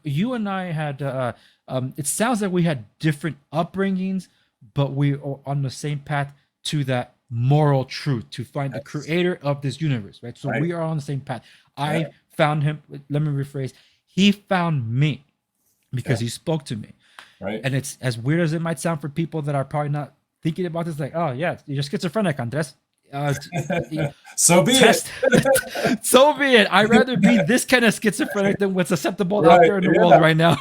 You and I had, it sounds like we had different upbringings, but we are on the same path to that moral truth to find the Yes. creator of this universe, right? So Right. we are on the same path. Yeah. I found him, let me rephrase, he found me because Yeah. he spoke to me. Right. And it's as weird as it might sound for people that are probably not thinking about this, like, oh, yeah, you're schizophrenic, Andres. Uh, So be it. test so be it. I'd rather be this kind of schizophrenic than what's acceptable out Right. there in the world Yeah. right now.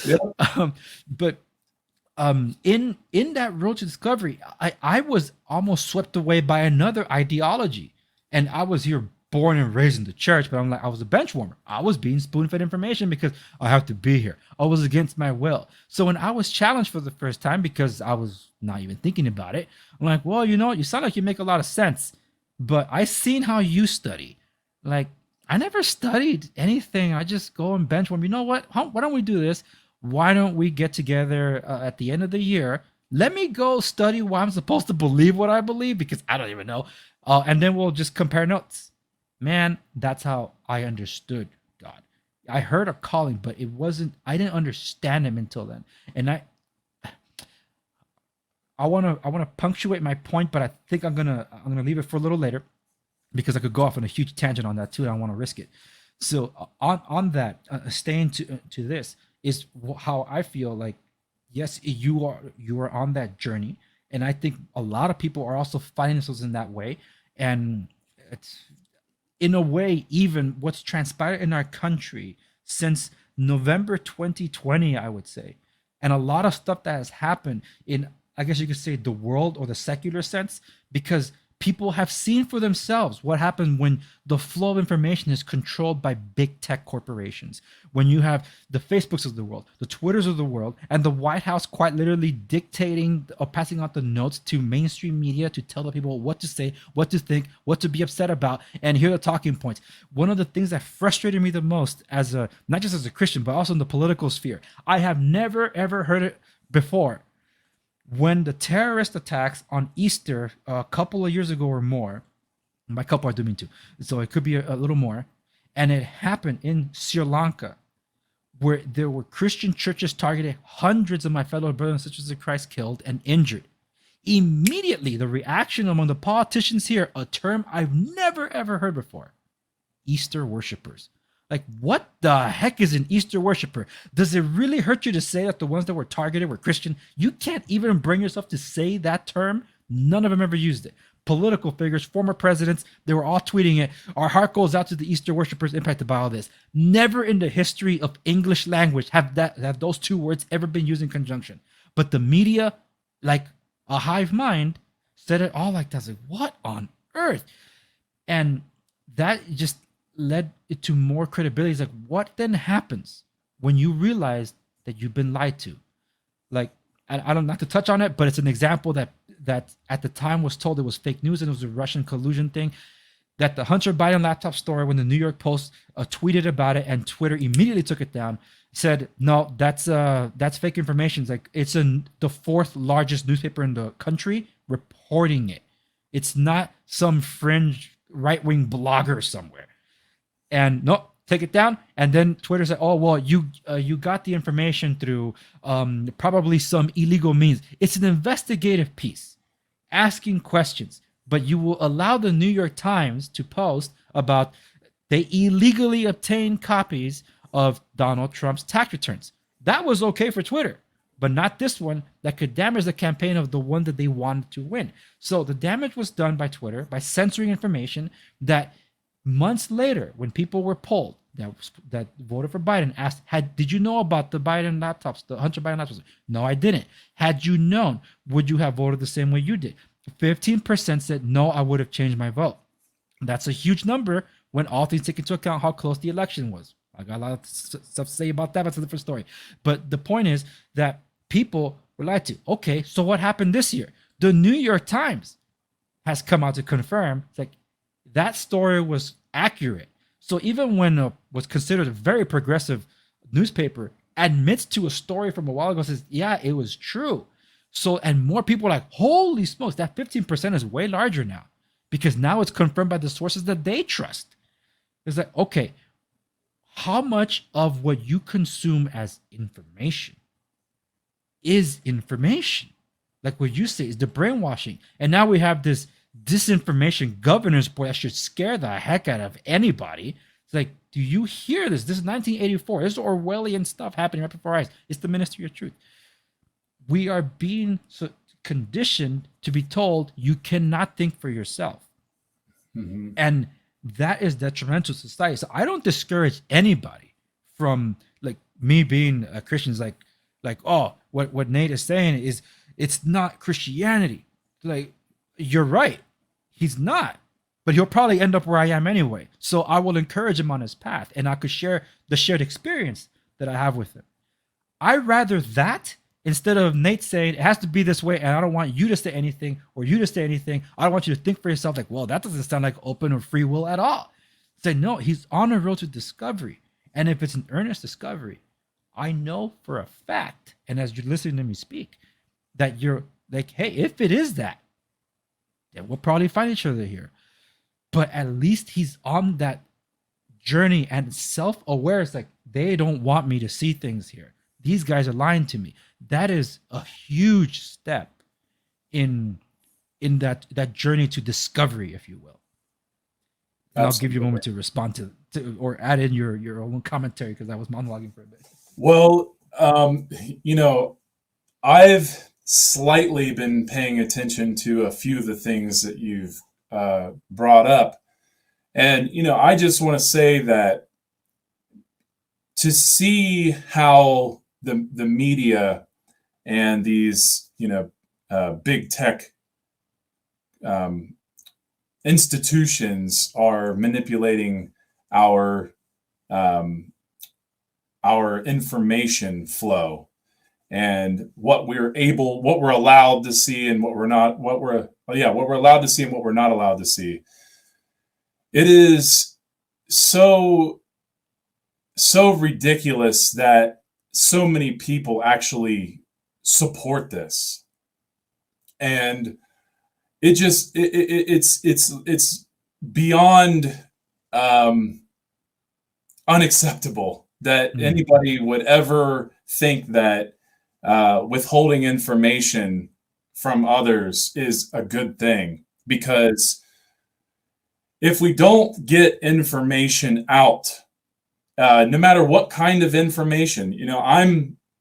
Yeah. Yeah. But in that road to discovery, I was almost swept away by another ideology. And I was here born and raised in the church, but I'm like, I was a bench warmer. I was being spoon fed information because I have to be here. I was against my will. So when I was challenged for the first time, because I was not even thinking about it, I'm like, well, you know, you sound like you make a lot of sense, but I seen how you study. Like, I never studied anything. I just go and bench warm. You know what? Why don't we do this? Why don't we get together at the end of the year? Let me go study why I'm supposed to believe what I believe because I don't even know. And then we'll just compare notes. Man, that's how I understood God. I heard a calling, but it wasn't, I didn't understand him until then. And I wanna punctuate my point, but I think I'm gonna leave it for a little later because I could go off on a huge tangent on that too. And I don't want to risk it. So on that, staying to this is how I feel like. Yes, you are on that journey, and I think a lot of people are also finding themselves in that way, and it's in a way even what's transpired in our country since November 2020, I would say, and a lot of stuff that has happened in, I guess you could say, the world or the secular sense, because people have seen for themselves what happens when the flow of information is controlled by big tech corporations. When you have the Facebooks of the world, the Twitters of the world, and the White House quite literally dictating or passing out the notes to mainstream media to tell the people what to say, what to think, what to be upset about, and here are the talking points. One of the things that frustrated me the most as a, not just as a Christian, but also in the political sphere, I have never ever heard it before, when the terrorist attacks on Easter a couple of years ago or more, by couple I do mean two, so it could be a little more, and it happened in Sri Lanka, where there were Christian churches targeted, hundreds of my fellow brothers and sisters in Christ killed and injured. Immediately, the reaction among the politicians here, a term I've never ever heard before: Easter worshipers. Like, what the heck is an Easter worshiper? Does it really hurt you to say that the ones that were targeted were Christian? You can't even bring yourself to say that term. None of them ever used it. Political figures, former presidents, they were all tweeting it. Our heart goes out to the Easter worshipers impacted by all this. Never in the history of English language have those two words ever been used in conjunction. But the media, like a hive mind, said it all like that. Like, what on earth? And that just led it to more credibility. It's like, what then happens when you realize that you've been lied to? Like, I don't, not to touch on it, but it's an example that at the time was told it was fake news and it was a Russian collusion thing. That the Hunter Biden laptop story, when the New York Post tweeted about it and Twitter immediately took it down, said no, that's fake information. It's like, it's the fourth largest newspaper in the country reporting it. It's not some fringe right wing blogger somewhere. And no, take it down. And then Twitter said, "Oh well, you got the information through probably some illegal means." It's an investigative piece, asking questions, but you will allow the New York Times to post about they illegally obtained copies of Donald Trump's tax returns. That was okay for Twitter, but not this one that could damage the campaign of the one that they wanted to win. So the damage was done by Twitter by censoring information that months later, when people were polled that voted for Biden, asked, did you know about the Biden laptops, the Hunter Biden laptops? No, I didn't. Had you known, would you have voted the same way you did? 15% said no, I would have changed my vote. That's a huge number when all things take into account how close the election was. I got a lot of stuff to say about that. That's a different story. But the point is that people were lied to. Okay, so what happened this year? The New York Times has come out to confirm, it's like, that story was accurate. So even when was considered a very progressive newspaper admits to a story from a while ago, says, yeah, it was true. So, and more people are like, holy smokes, that 15% is way larger now because now it's confirmed by the sources that they trust. It's like, okay, how much of what you consume as information is information? Like what you say is the brainwashing. And now we have this disinformation governance board that should scare the heck out of anybody. It's like, do you hear this? This is 1984. This is Orwellian stuff happening right before our eyes. It's the Ministry of Truth. We are being conditioned to be told you cannot think for yourself. Mm-hmm. And that is detrimental to society. So I don't discourage anybody from, like, me being a Christian is like, oh, what Nate is saying is it's not Christianity. Like, you're right. He's not. But he'll probably end up where I am anyway. So I will encourage him on his path, and I could share the shared experience that I have with him. I'd rather that instead of Nate saying it has to be this way, and I don't want you to say anything or you to say anything. I don't want you to think for yourself like, well, that doesn't sound like open or free will at all. Say, no, he's on a road to discovery. And if it's an earnest discovery, I know for a fact, and as you're listening to me speak, that you're like, hey, if it is that, then we'll probably find each other here. But at least he's on that journey and self-aware. It's like, they don't want me to see things here. These guys are lying to me. That is a huge step in that journey to discovery, if you will. And I'll give you a moment to respond to or add in your own commentary, because I was monologuing for a bit. Well, I've slightly been paying attention to a few of the things that you've brought up. And, I just want to say that to see how the media and these, big tech institutions are manipulating our information flow and what we're allowed to see and what we're allowed to see and what we're not allowed to see. It is so ridiculous that so many people actually support this. And it's beyond unacceptable that anybody would ever think that withholding information from others is a good thing. Because if we don't get information out, no matter what kind of information,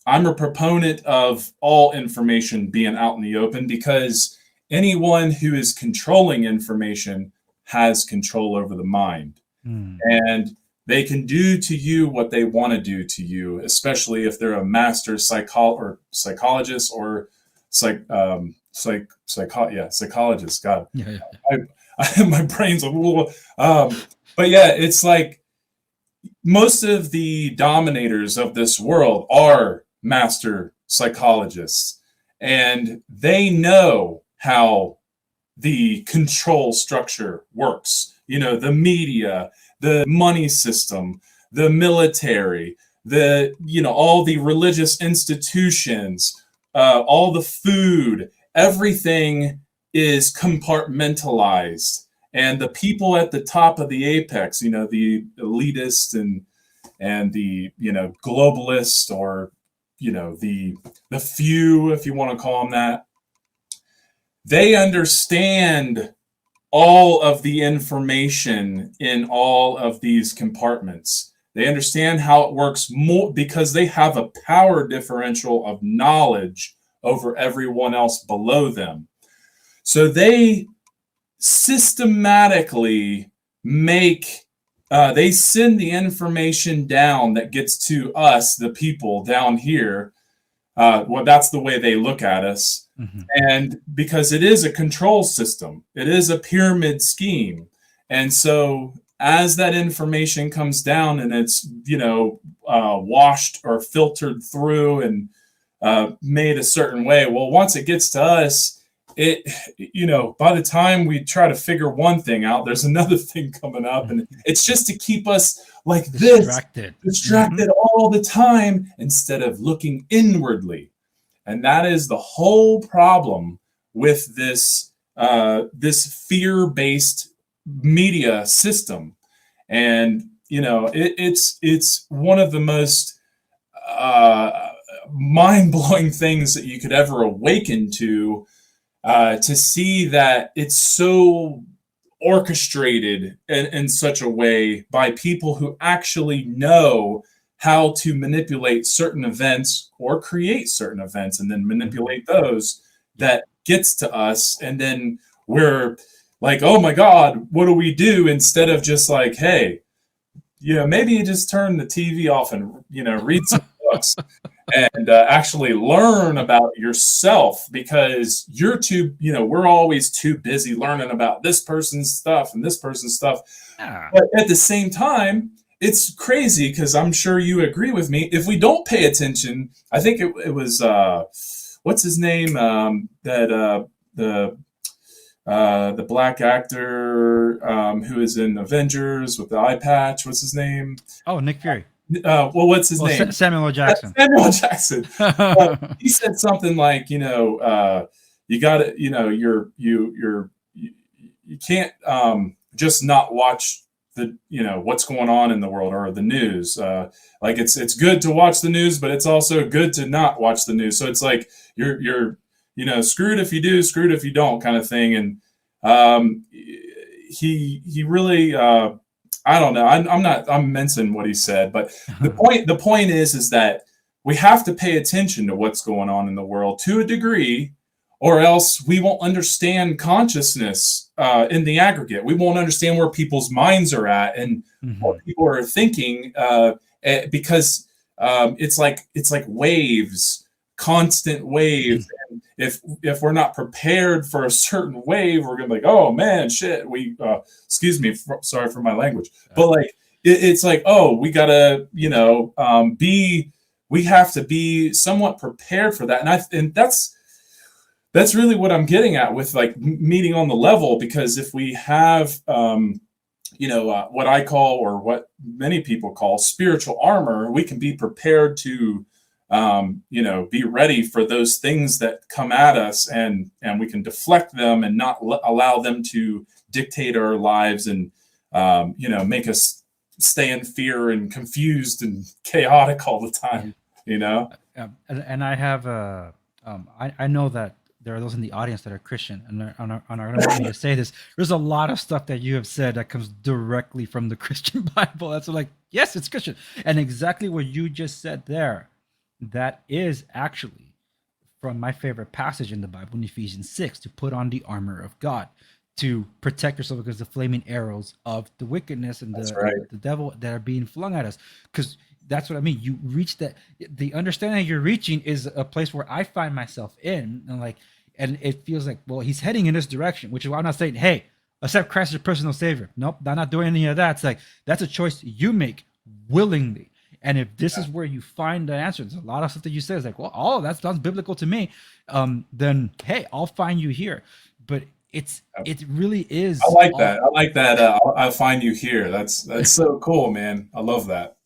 I'm a proponent of all information being out in the open, because anyone who is controlling information has control over the mind. And they can do to you what they want to do to you, especially if they're a master psychologist or psychologist. God, yeah. My brain's a little. But yeah, it's like most of the dominators of this world are master psychologists, and they know how the control structure works. The media, the money system, the military, all the religious institutions, all the food, everything is compartmentalized. And the people at the top of the apex, the elitist and the, globalist, or, the few, if you want to call them that, they understand all of the information in all of these compartments. They understand how it works more because they have a power differential of knowledge over everyone else below them. So they systematically they send the information down that gets to us, the people down here. That's the way they look at us. Mm-hmm. And because it is a control system, it is a pyramid scheme. And so as that information comes down and it's, washed or filtered through and made a certain way, well, once it gets to us, by the time we try to figure one thing out, there's another thing coming up. And it's just to keep us like distracted mm-hmm. all the time instead of looking inwardly. And that is the whole problem with this fear-based media system. And, it's one of the most mind-blowing things that you could ever awaken to see that it's so orchestrated in such a way by people who actually know how to manipulate certain events or create certain events and then manipulate those, that gets to us. And then we're like, oh my God, what do we do? Instead of just like, hey, maybe you just turn the TV off and, read some books and actually learn about yourself, because we're always too busy learning about this person's stuff and this person's stuff. Yeah. But at the same time, it's crazy, because I'm sure you agree with me. If we don't pay attention, I think it was, what's his name? The black actor who is in Avengers with the eye patch. What's his name? Oh, Nick Fury. What's his name? Samuel L. Jackson. Samuel L. Jackson. He said something like, you got to, you can't just not watch the, what's going on in the world or the news. Like it's good to watch the news, but it's also good to not watch the news. So it's like you're screwed if you do, screwed if you don't, kind of thing. And he really. I don't know. I'm mincing what he said, but the point is that we have to pay attention to what's going on in the world to a degree, or else we won't understand consciousness in the aggregate. We won't understand where people's minds are at and what people are thinking, because it's like waves, constant waves. And if we're not prepared for a certain wave, we're gonna be like, oh man, shit. Excuse me, sorry for my language, but like it's like, oh, we gotta, we have to be somewhat prepared for that, and that's really what I'm getting at with like meeting on the level, because if we have what I call, or what many people call, spiritual armor, we can be prepared to be ready for those things that come at us, and we can deflect them and not allow them to dictate our lives and make us stay in fear and confused and chaotic all the time. And I have I know that there are those in the audience that are Christian and are going to want me to say this. There's a lot of stuff that you have said that comes directly from the Christian Bible. That's like, yes, it's Christian. And exactly what you just said there, that is actually from my favorite passage in the Bible, in Ephesians 6, to put on the armor of God, to protect yourself against the flaming arrows of the wickedness and the devil that are being flung at us. Because that's what I mean. You reach that, the understanding you're reaching is a place where I find myself in, and it feels like, well, he's heading in this direction, which is why I'm not saying, hey, accept Christ as your personal savior. Nope, I'm not doing any of that. It's like, that's a choice you make willingly. And if this is where you find the answer, there's a lot of stuff that you say is like, well, all of that sounds biblical to me. Then, hey, I'll find you here. But it really is. I like that. I'll find you here. That's so cool, man. I love that.